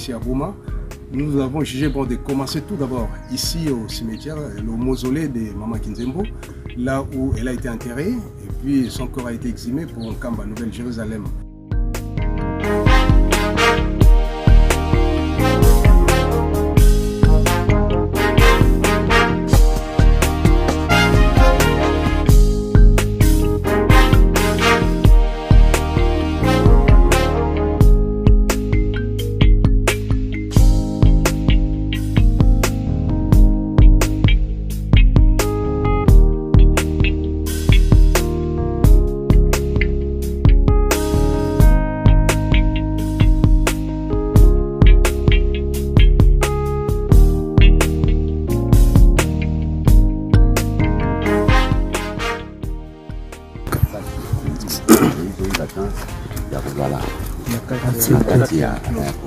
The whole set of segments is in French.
ici à Boma. Nous avons jugé bon de commencer tout d'abord ici au cimetière, le mausolée de Maman Kinzembo, là où elle a été enterrée, et puis son corps a été exhumé pour Nkamba, Nouvelle-Jérusalem.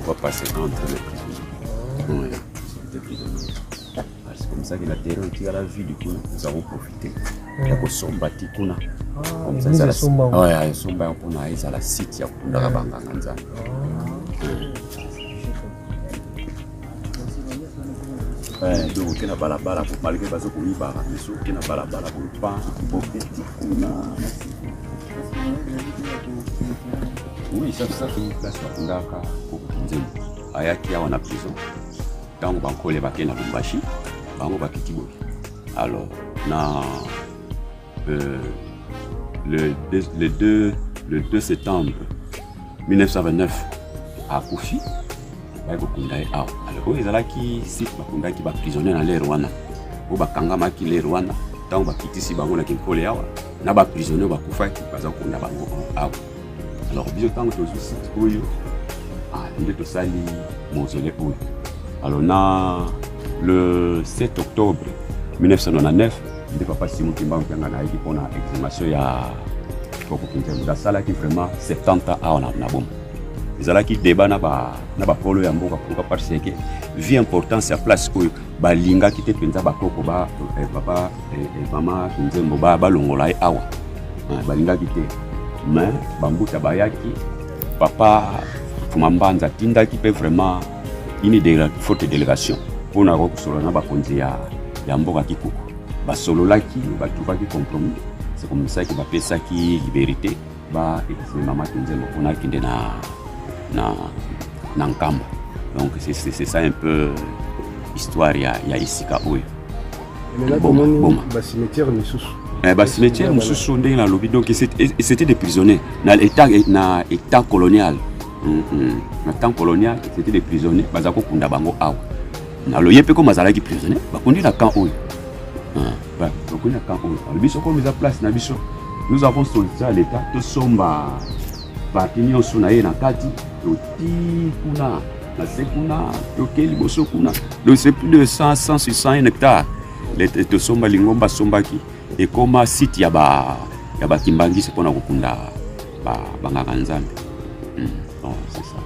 Pour pas passer entre les prisonniers. C'est comme ça que la terreur qui a la vie du coup, nous avons profité. Il y a Somba Tikuna. Comme ça, c'est la Somba. Oui, Somba on a la site ya Kunda Banga Nganza. Donc il y a balabala pour malgré bazo pour libara, mais surtout il y a balabala pour pas pour Tikuna. Oui, ça c'est une place où on a Ayaki en prison. Quand on va les baquets dans Lumbashi, on va quitter. Alors, le 2 septembre 1929, à Koufi, alors, ils ont qui site qui va prisonnier dans les Rwanda. Ou Bakangama qui les Rwanda, tant on va quitter si on a qui collé à n'a pas prisonnier, on va Koufa qui passe en Konda Bango. Alors, bien tant que je suis oui, il est au Sali mausolée. Alors, le 7 octobre 1999, il papa Simon Kimba qui a été pour l'exhumation il y a ça qui vraiment 70 ans à Nabom. Ils ont qui débat n'a pas polo ya mboka pour parce que vie importance à place où balinga qui te penza ba koko ba papa et maman Kinzembo ba longola e awa balinga qui te mais bambuta bayaki papa Fumambanza tinda qui peut vraiment une forte délégation pour na solo na ba konzi ya mboka kikuku ba solo laki ba tuva ki compromis. C'est comme ça que va faire ça qui liberté ba et maman Kinzembo on a kinde na Nkamba. Donc c'est ça un peu histoire ya ici ka oyo. Mais là bon cimetière Misusu. Cimetière Misusu ndenge na lobby donc c'était des prisonniers na état colonial. Na temps colonial c'était des prisonniers bazako kunda bango awa. Na loye pe ko mazala ki prisonnier ba kundi na camp oyo. Ba kundi na camp oyo. Biso ko mise place na biso. Nous avons sollicité à l'état de somba parti on sonaye na kati Toti kuna, la sekuna, tokeli boso kuna. Donc c'est plus de 100 hectares. Les tosomba lingomba sombaki et comme site yaba kimbangi c'est pour na kokunda ba ngaka nzambe. Non, c'est ça.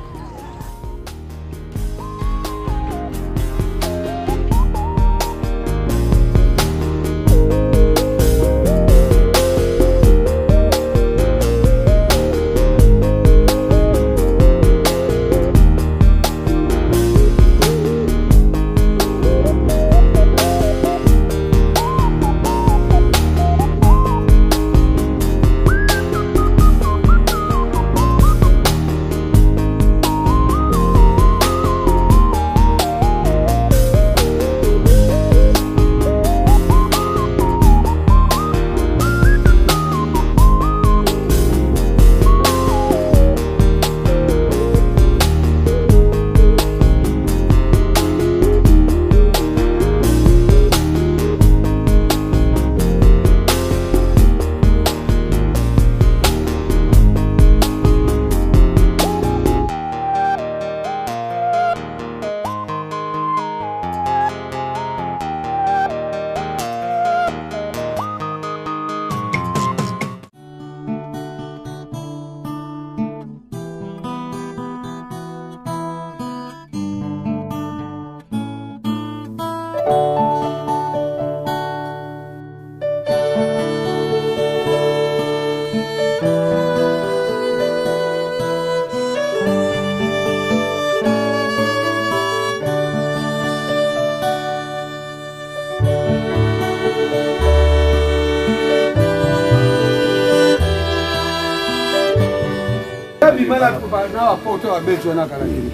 bimala na porte wa bejo na kala kini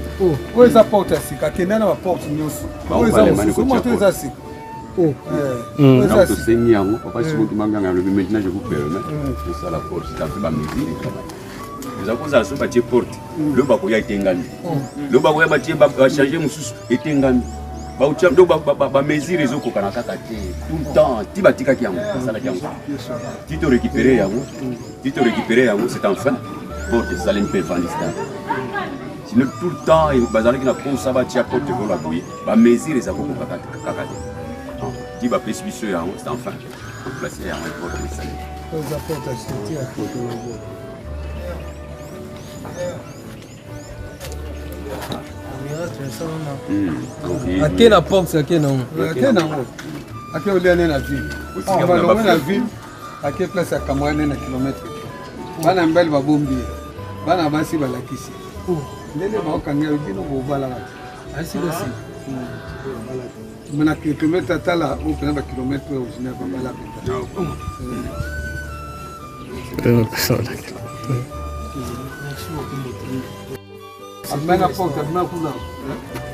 o eza porte sika kenda na porte nyonso o eza moto eza sika donc tosengi yango papa si motu manganga alobi maintenant je vous permets tosala porte ça fait bamesure eza kozala so batie porte lo bakoya etengami lo bakoya batie bachange mosusu etengami bamesure ezokokana kaka te tout le temps ti batikaki yango basalaki yango ti to récupéré yango c'est enfin porte ezali mpe vandista sinon tout le temps bazalaki na kosa batia porte ekola boye bamesure eza kokokaka kaka te ti bapesi biso yango c'est enfin place yango porte esali ake na porte ake nango ake oliane na ville balongo na ville ake place akamwane na kilometre bana mbele babombi bana basi balakisi ndenge baokanga bino bobalaka asikosi mana kilometre tala opena ba kilometre original babala abimana porte abima kuna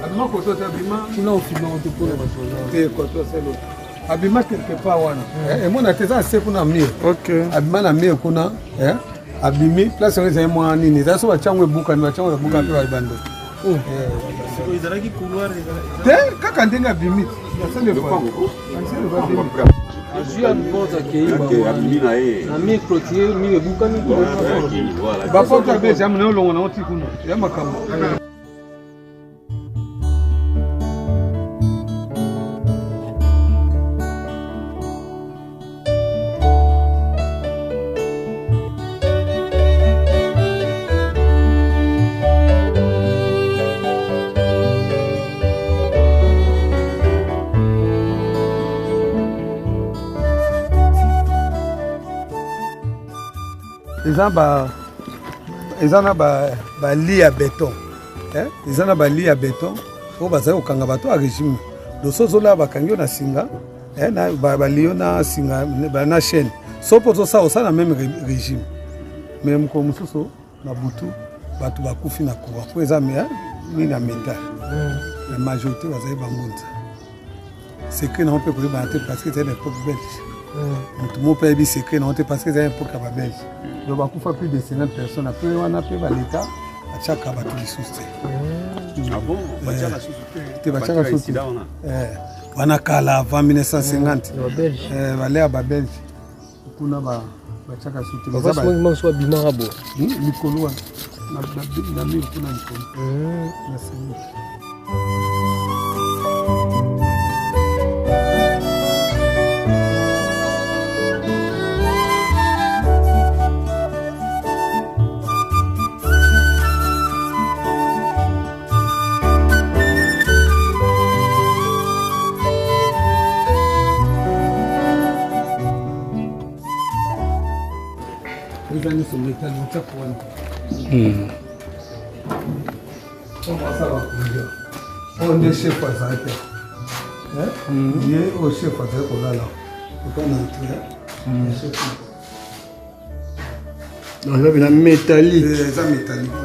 abima koto abima kuna ofima otopona te koto selo abima quelque part wana emona teza se kuna mie abima na mie kuna abimi place eza mwa nini eza so bachango ebuka ni bachango ebuka pe balibando ezalaki couloir te kaka ndenge abimi baporte abesi amona olongo nango ti kuna ya makambo eza na bali ya béton eza na bali ya béton oyo bazali kokanga bato ya régime doso ozola bakangi yo na singa bali yo na singa na chaîne so mpo osala même régime me mokolo mosusu na butu bato bakufi na courant mpo eza nini ya métal la majorité bazali bambonza secret nango mpe koyebana te parce que ezali na époque belge moto moko mpe ayebi secret nango te parce que ezali na époque ya babelge donc bakufa plus de 50 personnes apres wana mpe baleta batiaka bato lisusu te batiaka susu wana kala avant 1950 bale ya babelge kuna batiaka susu abimaka bo likolo wana na mire kuna likolo na semi on est chef à ça il est au chef à ça qu'on a là on entre chef donc là il métallique ça métallique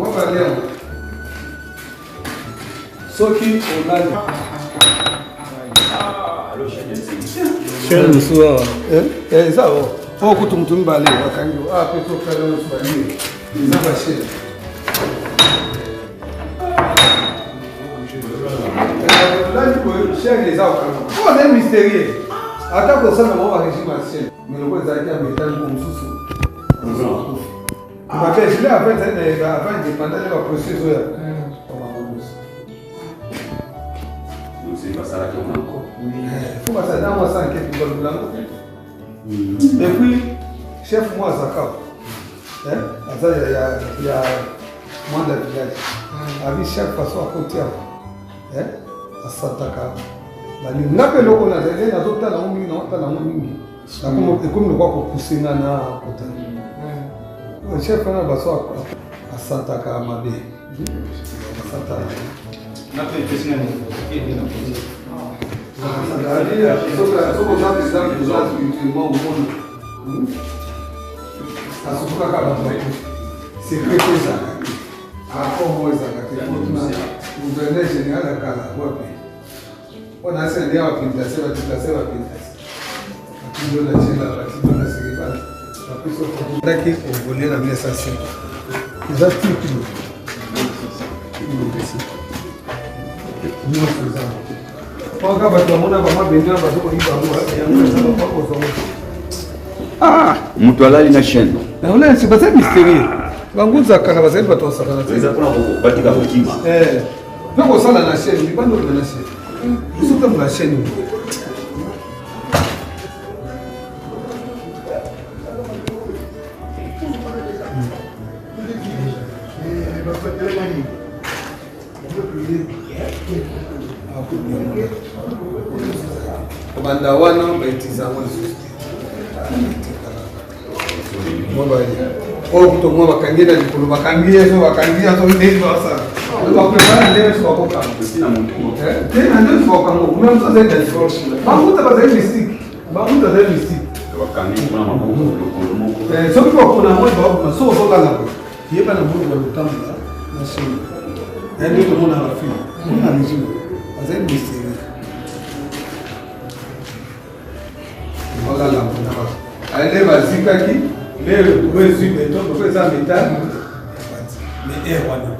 on va aller soki olali chaîne soir eza o kutu mutu mibale bakangi pe tokala nyonso balie eza bachaine olali boye chaine eza okanga o ne mystérieux ata kosala bango barégime ya chaine mais loko ezalaki ya métal mpo mosusu bapesile avant indépendant ne baprocès oyo faut passer dans moi sans enquête pour le blanc. Et puis chef moi Zakao, il y a moins de village. Avec chaque façon à côté, à Santaka. La pe loko na zele na zota na mingi na ota na mingi. Na comme le quoi pour pousser na côté. Le chef na baso à Santaka Mabe. Santaka. Ah, mutu alali na chaîne. C'est pas ça mystérieux. Banguza kaka bazali bato osakana te. Eza pona batika kokima. Mpe kosala na chaîne, libanda oyo na chaîne. Biso ntango na chaîne. Banda wana baitiza ngo lisusu. Oh, kuto mwa bakangi na likolo bakangi yeso ndeni basa. Ba prepara leo so bakoka. Sina muntu. Tena ndio so bakango. Kuna mtu zaidi ya force. Bamuta bazaidi mystique. Bamuta zaidi mystique. Bakangi kuna maboko lokolo moko. So kwa kuna mmoja babu so so kala kwa. Yeba na mmoja wa lutamba na shini. Ndio tunaona rafiki. Kuna nzuri. Bazaidi mystique. Wala la kuna basa. Ale bazikaki leo wezi beton kwa za metal mais air wana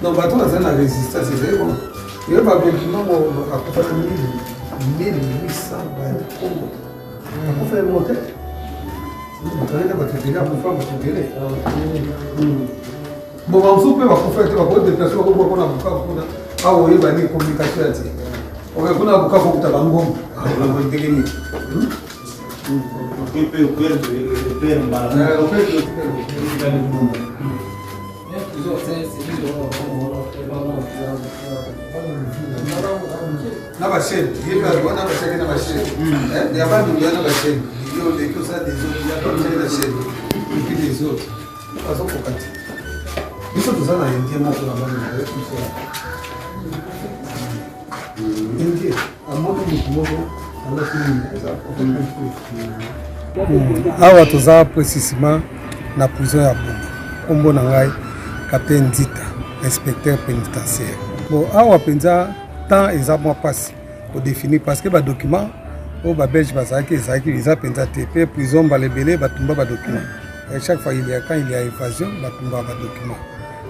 non bato na zana résistance c'est bon il va bien finalement à faire 1800 Congo on fait monter on va te dire pour faire te dire bon on soupe va faire te va déplacer va pour na buka kuna au yeba ni communication ati on kuna buka ko kutabango on va tegeni na bachene yeba wana bachene na bachene ya bandu yana bachene yo de que ça des autres ya pas la chaîne et puis des autres façon kokati biso to sana yendie moko na bandu na tout ça yendie amoto moko awa toza précisément na prison ya Boma kombo na ngai capitaine Dita inspecteur pénitentiaire bon awa penza temps eza mwa pasi kodéfinir parce que badocument oyo babelge bazalaki ezalaki eza penza te mpe prison balebele batumba badocument chaque fois quand il y a évasion batumba badocument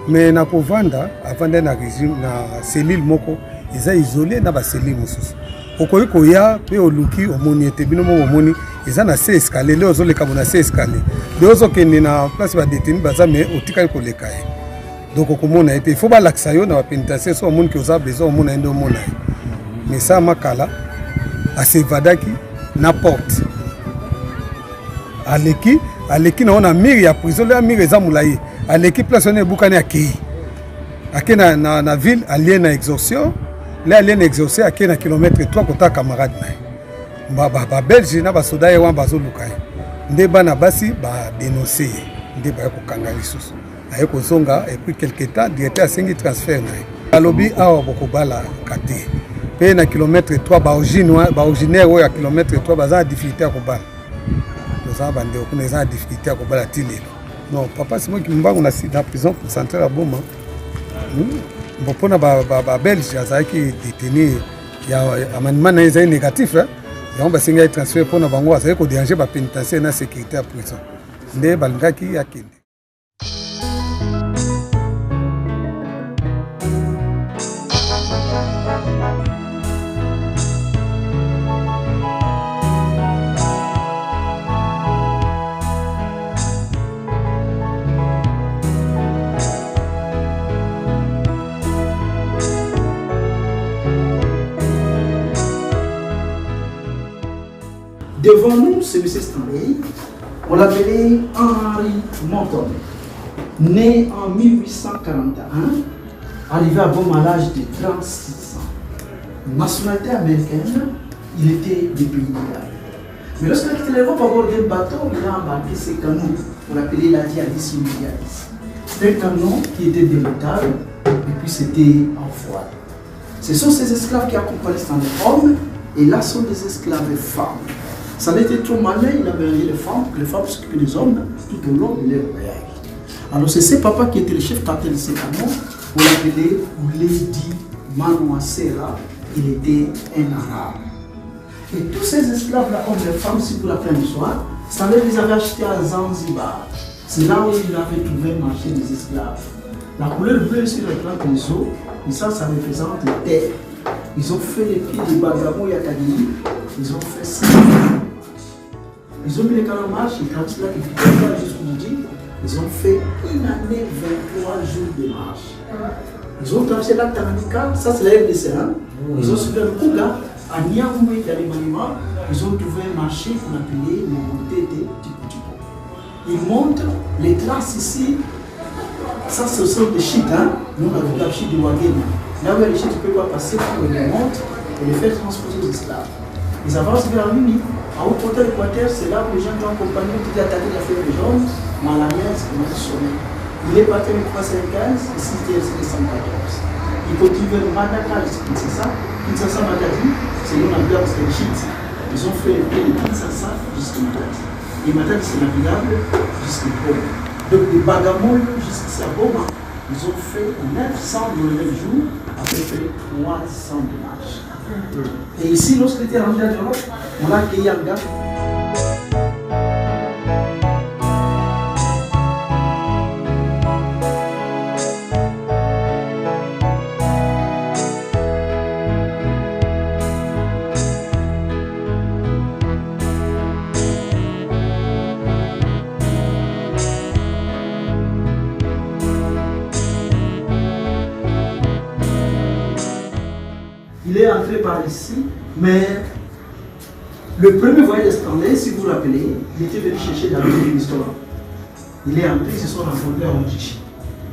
mais na kovanda avanda na régime na cellule moko eza isolé na bacellule mosusu okoki koya mpe oluki omoni ete bino moko omoni eza na se escalier leo ozoleka bona se escalier leo ozokende na place badetenu baza me otikali koleka ye donc okomona ye te il faut balakisa yo na bapénitentiaire so omoni ki oza besoin omona ye nde omona ye mais sa makala asevadaki na porte aleki na yo na mire ya prison leo ya mire eza molai aleki place wana ebukani akei ake na ville alie na exorsion là il y a un exaucé à 15 km 3 kota camarade na ba belge na ba soda ye wan bazo luka ye nde bana basi ba dénoncer nde ba ko kanga lisusu aye ko zonga et puis quelque temps directeur asengi transfert na ye alobi awa boko bala kate pe na kilomètre 3 ba originaire oyo ya kilomètre 3 baza difficulté ko bala toza bande ko na difficulté ko bala tilelo non papa c'est moi qui mbango na prison centrale à Boma mpona babelge azalaki détenu ya amendement na ezali négatif yango basengi ya transfert mpona bango azali kodéranger bapénitentiaire na sécurité ya prison nde balingaki akende. Devant nous, c'est M. Stanley, on l'appelait Henri Monton, né en 1841, arrivé à Boma à l'âge de 36 ans. Nationalité américaine, il était des pays libéraux. Mais lorsqu'il a quitté l'Europe à bord d'un bateau, il a embarqué ses canots, on l'appelait la dialyse immédiate. C'était un canon qui était de métal et puis c'était en voile. Ce sont ces esclaves qui accompagnaient les hommes et là sont des esclaves femmes. Ça n'était trop malin, il avait enlevé les femmes s'occupaient des hommes tout au long de leur voyage. Alors c'est ce papa qui était le chef capitaine de ces canons, on l'appelait Lady Manouassera, il était un arabe. Et tous ces esclaves-là, hommes et femmes, si vous la faites du soir, ça les avait achetés à Zanzibar. C'est là où il avait trouvé le marché des esclaves. La couleur bleue sur le plan des eaux, et ça représente la terre. Ils ont fait les pieds de Bagamo Yakadini, ils ont fait ça. Ils ont mis les canons en marche, et quand il a été jusqu'au midi, ils ont fait une année 23 jours de marche. Ils ont traversé la Tanganyika, ça c'est l'air des Serran. Ils ont suivi le Kouga, à Niamoué, dans les monuments, ils ont trouvé un marché qu'on appelait le Montete Tipo. Ils montrent les traces ici. Ça, ce sont des chiites, hein? Nous, on a vu la chiite de Ouagéna. Là où les chiites ne peuvent pas passer pour les monter et les faire transposer aux esclaves. Ils avancent vers la Mimi. À Haut-Porteur Équateur, c'est là où les gens qui ont accompagné qui ont attaqué la fièvre jaune, malaria, c'est comme ça sommet. Il est parti avec 315, ici c'était 114. Il continue vers Madaka, c'est ça. Kinshasa Matadi, c'est nous la gare, c'est les chiites. Ils ont fait le pied de Kinshasa jusqu'à Matadi. Et Matadi, c'est navigable jusqu'à Boma. Donc de Bagamoyo jusqu'à Boma, ils ont fait 909 jours, à peu près 300 de marche. Et ici, lorsqu'il était rendu à l'Europe, on l'a accueilli en gare. Il est entré par ici, mais le premier voyage d'Stanley, si vous vous rappelez, il était venu chercher dans l'histoire. Il est entré, ils se sont rencontrés à Ondichi.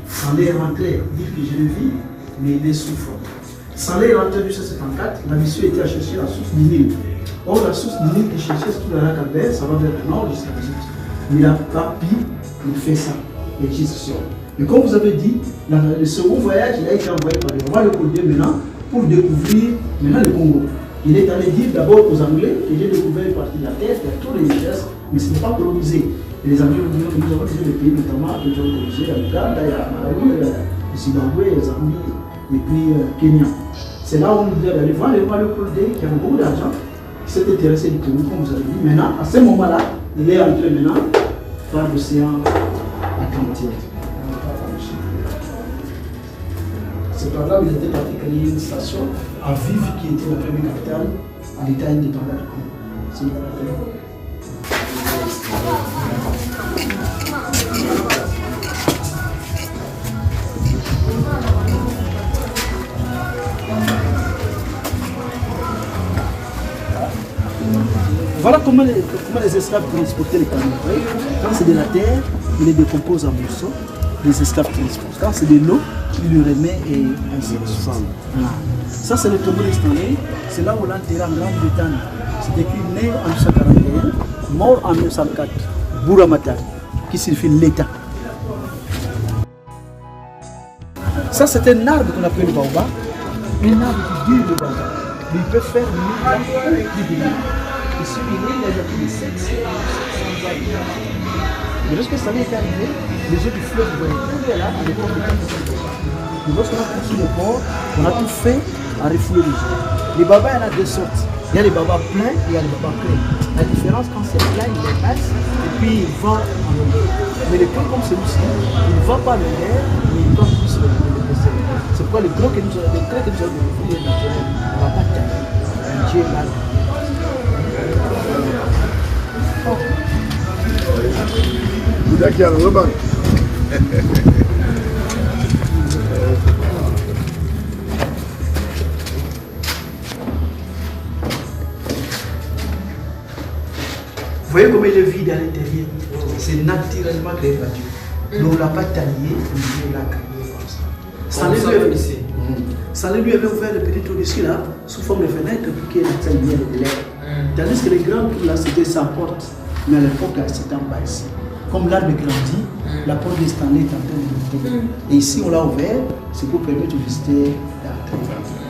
Stanley est rentré, il dit que je le vis, mais il est souffrant. Stanley est rentré en 1874, la mission était à chercher la source du Nil. Or, la source du Nil qu'il cherchait, c'est tout la Rakabert, ça va vers le nord jusqu'à l'Égypte. Mais il n'a pas pu, il fait ça, l'Égypte. Et comme vous avez dit, le second voyage, il a été envoyé par le roi Léopold maintenant pour découvrir maintenant le Congo. Il est allé dire d'abord aux Anglais que j'ai découvert une partie de la terre, il y a toutes les richesses, mais ce n'est pas colonisé. Et les Anglais ont dit que nous avons des pays, notamment que nous avons colonisé, il y a Uganda, il y a Malawi, il y a le Zimbabwe, il y a Zambie, et puis Kenya. C'est là où on nous dit d'aller voir le roi Léopold qui a beaucoup d'argent, qui s'est intéressé du Congo, comme vous avez dit. Maintenant, à ce moment-là, il est entré maintenant par l'océan Atlantique. C'est par là où il était parti créer une station à Vive qui était la première capitale à l'État indépendant du Congo. C'est une Voilà comment les esclaves transportaient les canons. Quand c'est de la terre, il les décompose en morceaux. Les esclaves transportent. Quand c'est de l'eau, il le remet et ainsi de suite. Ça, c'est le tombeau de Stanley. C'est là où l'enterré en Grande-Bretagne. C'est écrit né en 1941, mort en 1904. Bouramatari, qui signifie l'État. Ça, c'est un arbre qu'on appelle le baobab. Un arbre qui dure le baobab. Il peut faire 1000 ans plus de 1000 ans. Ici, il est depuis les 700 ans. Mais lorsque ça est arrivé, les eaux du fleuve vont là à l'époque de 400 ans. Et lorsqu'on a construit le port, on a tout fait à refouler les gens. Les babas, il y en a deux sortes. Il y a les babas pleins et il y a les babas pleins. La différence, quand c'est plein, il les passe et puis il va en l'air. Mais les gros comme celui-ci, il ne va pas en l'air, mais il va plus le baisser. C'est pourquoi les gros que nous avons refouler naturel, on ne va pas tailler. Dieu est là. Vous voyez comment il est vide à l'intérieur. C'est naturellement créé par Dieu. On ne l'a pas taillé, Dieu l'a créé comme ça. Stanley lui avait ouvert le petit trou d'ici là, sous forme de fenêtre, pour qu'il y ait la lumière de l'air. Tandis que les grands trous là, c'était sa porte. Mais à l'époque, c'était en bas ici. comme l'arbre grandit, la porte de Stanley est en train de monter. Et ici, on l'a ouvert, c'est pour permettre aux visiteurs d'entrer.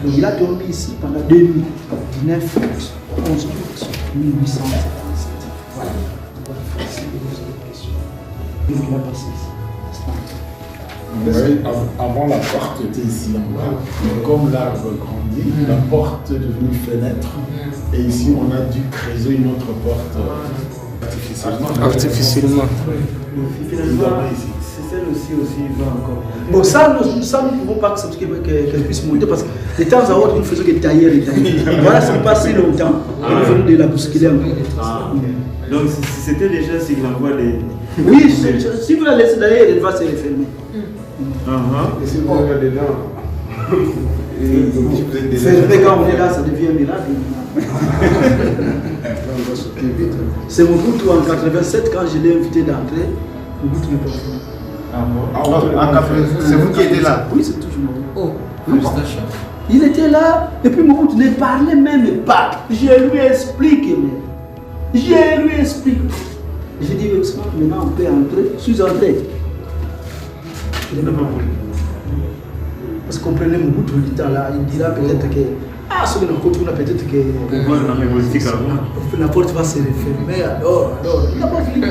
Donc il a dormi ici pendant 2 nuits, du 9 août, 11 août 1877. Voilà. Si vous avez des questions. Qu'est-ce qu'il a passé ici? Oui, avant la porte était ici en bas, mais comme l'arbre grandit, la porte est devenue fenêtre, et ici on a dû creuser une autre porte artificiellement. C'est celle aussi va encore. Bon, ça, nous ne pouvons pas accepter qu'elle puisse monter parce que de temps à autre, nous faisons que tailler. Voilà, ça ne passe si longtemps, et nous venons de la bousculer encore. Donc, c'était déjà un signe d'envoi des. Oui, si vous la laissez d'ailleurs, elle va se refermer. Et si vous regardez dedans, fermer quand on est là, ça devient un miracle. C'est mon Mobutu en 87, quand je l'ai invité d'entrer, Mobutu n'est pas venu. c'est vous qui étiez là? Oui, c'est toujours moi. Oh, félicitations. Il était là, et puis Mobutu ne parlait même pas. Je lui explique, mais. Je lui explique. J'ai dit, maintenant on peut entrer. Je suis entré. Il n'est même pas voulu. Parce qu'on prenait Mobutu du temps là, il dira peut-être que. Ah, ce que nous rencontrons, peut-être que. La porte va se refermer, alors, il n'a pas fini.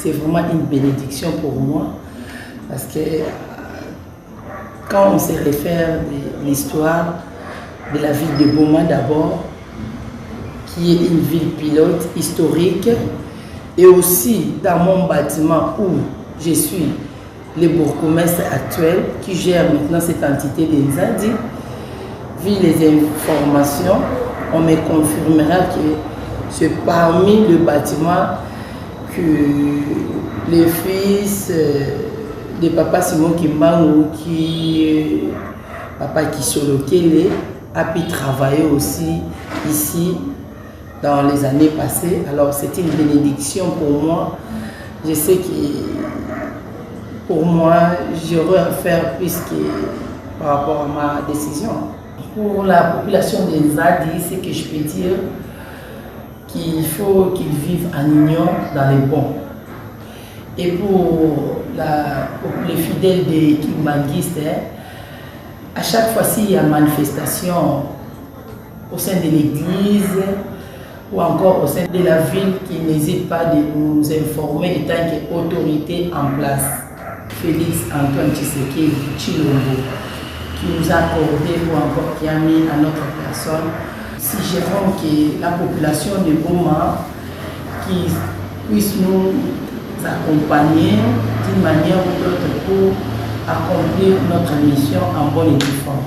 C'est vraiment une bénédiction pour moi parce que quand on se réfère de l'histoire de la ville de Boma d'abord, qui est une ville pilote historique, et aussi dans mon bâtiment où je suis le bourgmestre actuel qui gère maintenant cette entité des Nzadi, vu les informations, on me confirmera que c'est parmi le bâtiment que le fils de Papa Simon Kimbangu qui Papa Kisolo Kele a pu travailler aussi ici dans les années passées. Alors c'est une bénédiction pour moi. Je sais que pour moi, j'aurais à faire plus que par rapport à ma décision. Pour la population des Zadi, c'est que je peux dire qu'il faut qu'ils vivent en union dans les bons. Et pour les fidèles des Kimbanguistes, à chaque fois s'il y a manifestation au sein de l'église ou encore au sein de la ville, qui n'hésite pas de nous informer étant qu'autorité en place. Félix Antoine Tshisekedi Tshilombo, qui nous a accordé ou encore qui a mis à notre personne. Si j'aimerais que la population de Goma qui puisse nous accompagner d'une manière ou d'autre pour accomplir notre mission en bonne et due forme.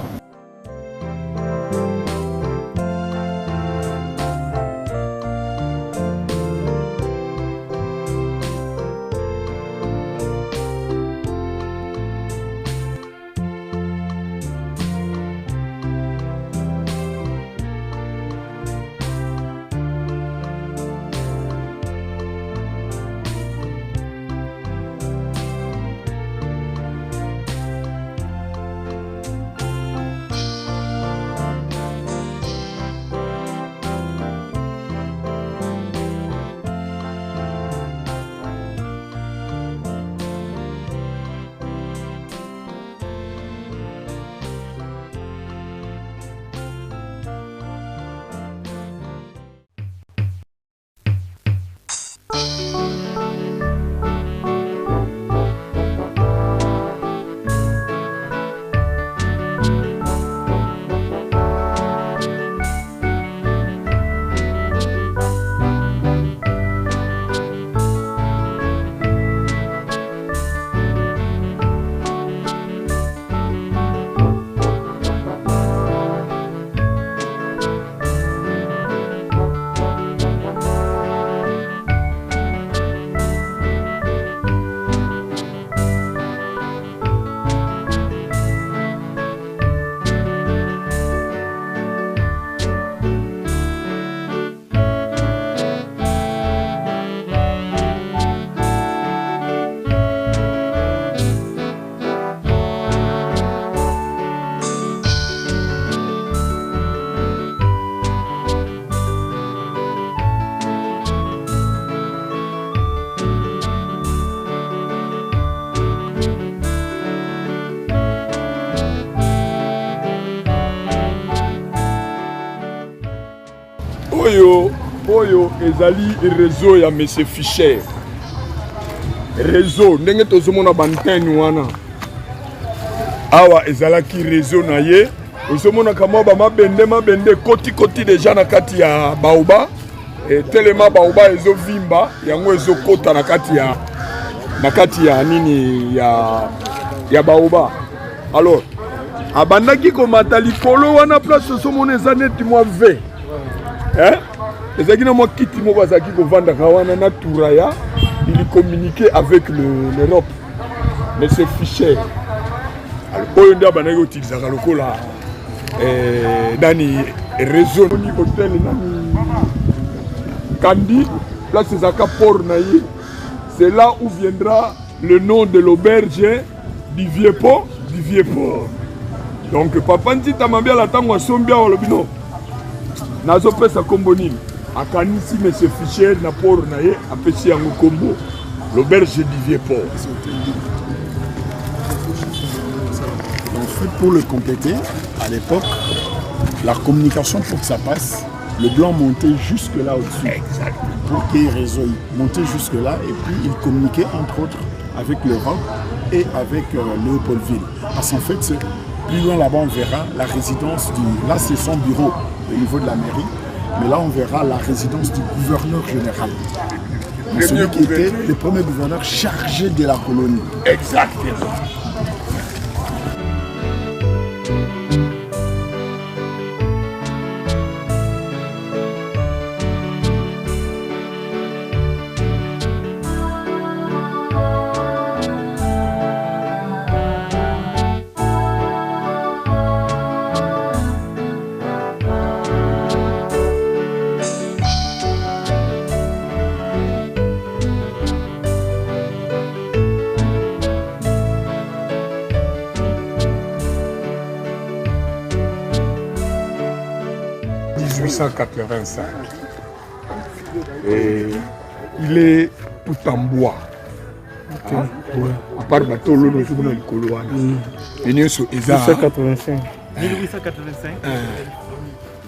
Oyo ezali réseau ya monsieur Fischer. Réseau ndenge tozomona bantene wana. Awa ezalaki réseau na ye. Ozomona kama ba mabende koti déjà na kati ya Baoba. Et tellement Baoba ezovimba yango ezokota na kati ya nini ya Baoba. Alors abandaki komata likolo wana place ozomona eza neti mwa V. Hein? Les gens qui quittent Mobazaki pour vendre Kawana Naturaya, il communiquait avec l'Europe. Mais c'est Fischer. Alors, il y a des gens qui utilisent le réseau hôtel Kandi, là c'est Zaka Port Naï. C'est là où viendra le nom de l'auberge du Vieux-Port. Donc, Papa Nti Tamambia la Tangwa Sombia ou le bino. Nazo pesa kombo nini akanisi monsieur Fischer na port na ye apesi yango kombo l'auberge du Vieux-Port. En fait, pour le compléter, à l'époque, la communication pour que ça passe, le blanc montait jusque là au-dessus. Exact. Pour qu'il y ait réseau, il montait jusque là et puis il communiquait entre autres avec l'Europe et avec Léopoldville. Parce qu'en fait, plus loin là-bas on verra la résidence là c'est son bureau au niveau de la mairie, mais là on verra la résidence du gouverneur général. Celui qui était le premier gouverneur chargé de la colonie. Exactement. 1885. Et il est tout en bois. Hein? Ouais. À part bateau, l'eau nous sommes dans le couloir. Et nous sommes 1885. 1885.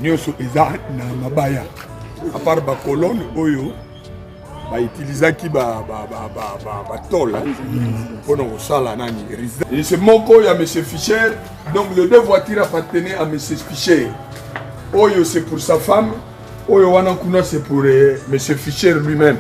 Nous sommes na mabaya. À part ba colonne oyo, ba utiliser qui ba tol pour nous sala nani. Et c'est mon co ya monsieur Fischer. Donc les deux voitures appartenaient à monsieur Fischer. Oyo c'est pour sa femme. Oyo Wanakuna c'est pour monsieur Fischer lui-même.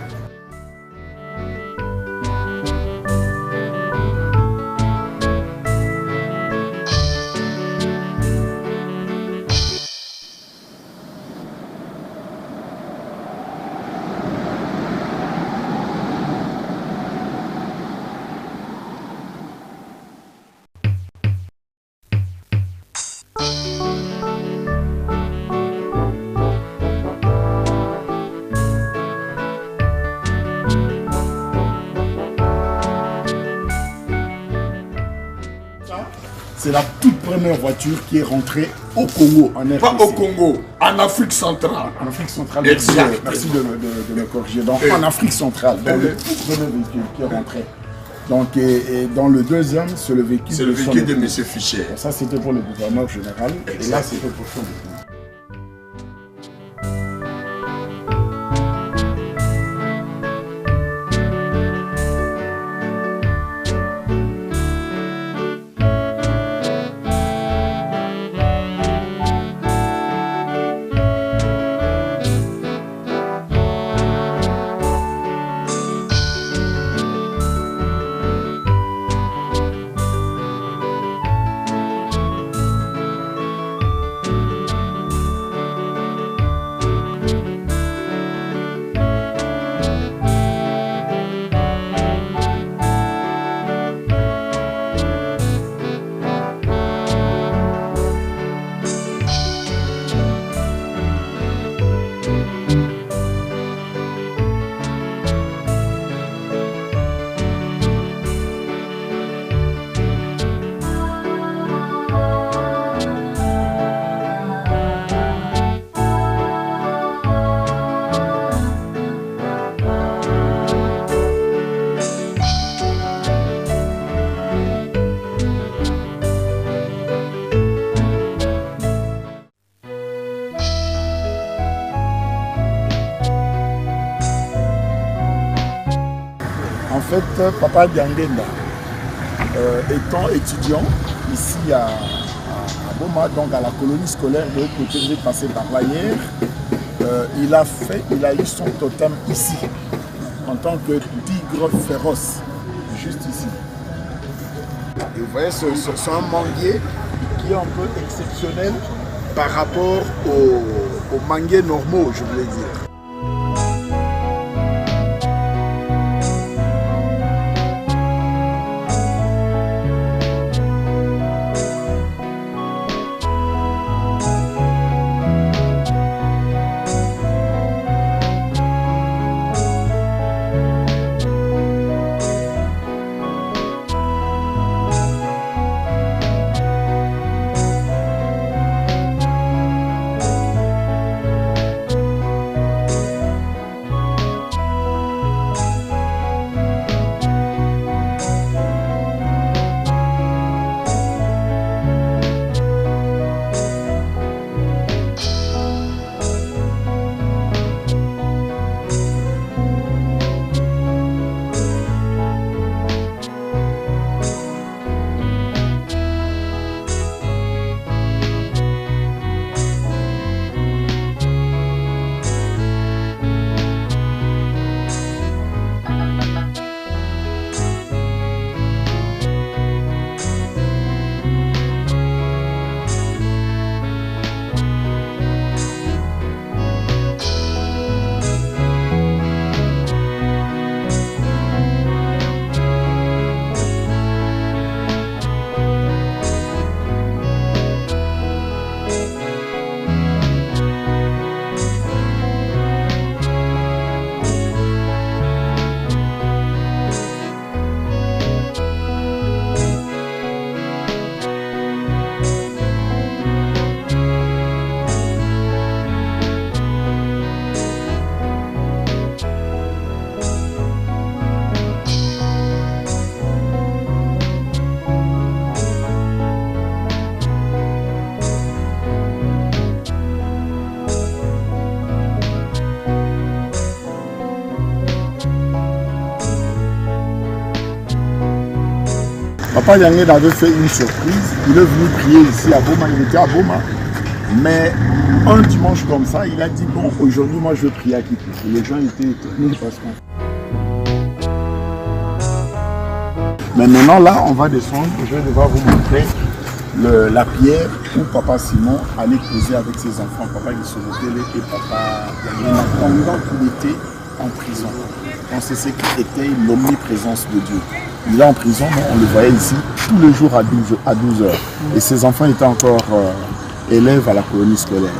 C'est la toute première voiture qui est rentrée au Congo, en RDC. Pas au Congo, en Afrique centrale. En Afrique centrale, exact. Merci de me corriger. Donc en Afrique centrale, donc le tout premier véhicule qui est rentré. Donc, et dans le deuxième, c'est le véhicule de M. Fischer. Et ça, c'était pour le gouverneur général. Exact. Et là, c'était pour son véhicule. En fait, Papa Diangenda, étant étudiant ici à Boma, donc à la colonie scolaire de côté, il est passé par l'ailleurs, il a eu son totem ici, en tant que tigre féroce, juste ici. Et vous voyez, c'est un manguier qui est un peu exceptionnel par rapport aux manguiers normaux, je voulais dire. Papa Yangé avait fait une surprise. Il est venu prier ici à Boma. Il était à Boma. Mais un dimanche comme ça, il a dit bon, aujourd'hui, moi, je vais prier à Kikou. Les gens étaient étonnés parce qu'on... Mais maintenant, là, on va descendre. Je vais devoir vous montrer la pierre où Papa Simon allait causer avec ses enfants. Papa Gisolotele et Papa Yangé, pendant qu'il était en prison. On sait ce qui était l'omniprésence de Dieu. Il est en prison, mais on le voyait ici tous les jours à 12 heures. Et ses enfants étaient encore élèves à la colonie scolaire.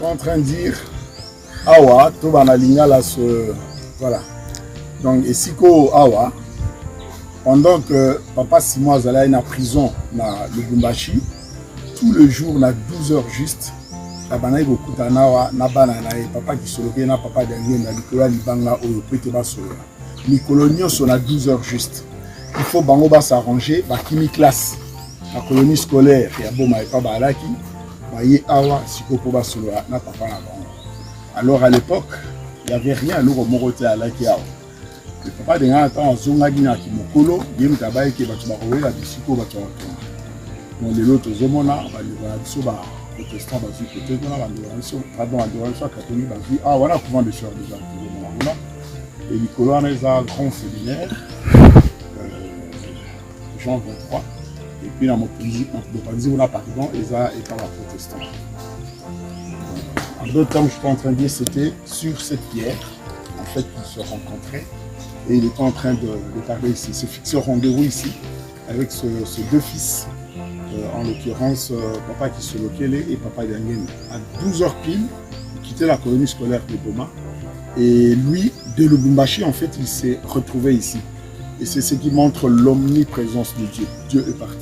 En train de dire awa to bana linya la ce voilà donc et siko awa pendant que Papa Simon azala na prison na Lubumbashi tout le jour na 12 heures juste la bana iko kutana wa na bana na Papa Gisolotele na Papa Yangé na likolo libanga oyo pete ba solo mikolo nyonso na 12 heures juste il faut bango ba s'arranger ba kimi classe la colonie scolaire ya Boma et pas balaki. Alors à l'époque, il n'y avait rien. Alors, le papa de Ngata, Zongagina qui mokolo, Yem Tabaye qui va te barrer la bicycle. Donc les autres Zomona, protestant, côté pardon, catholique, ah voilà comment de faire déjà. Et Nicolas, on est un grand séminaire, Jean 23. Et puis dans mon pays, on a pardon, Eza étant la protestant. En d'autres termes, je suis en train de dire, c'était sur cette pierre, en fait, qu'ils se rencontraient. Et il était en train de parler ici, se fixer au rendez-vous ici, avec ses deux fils, en l'occurrence Papa Kisolokele et Papa Yangene. À 12h pile, il quittait la colonie scolaire de Boma. Et lui, de Lubumbashi, en fait, il s'est retrouvé ici. Et c'est ce qui montre l'omniprésence de Dieu. Dieu est partout.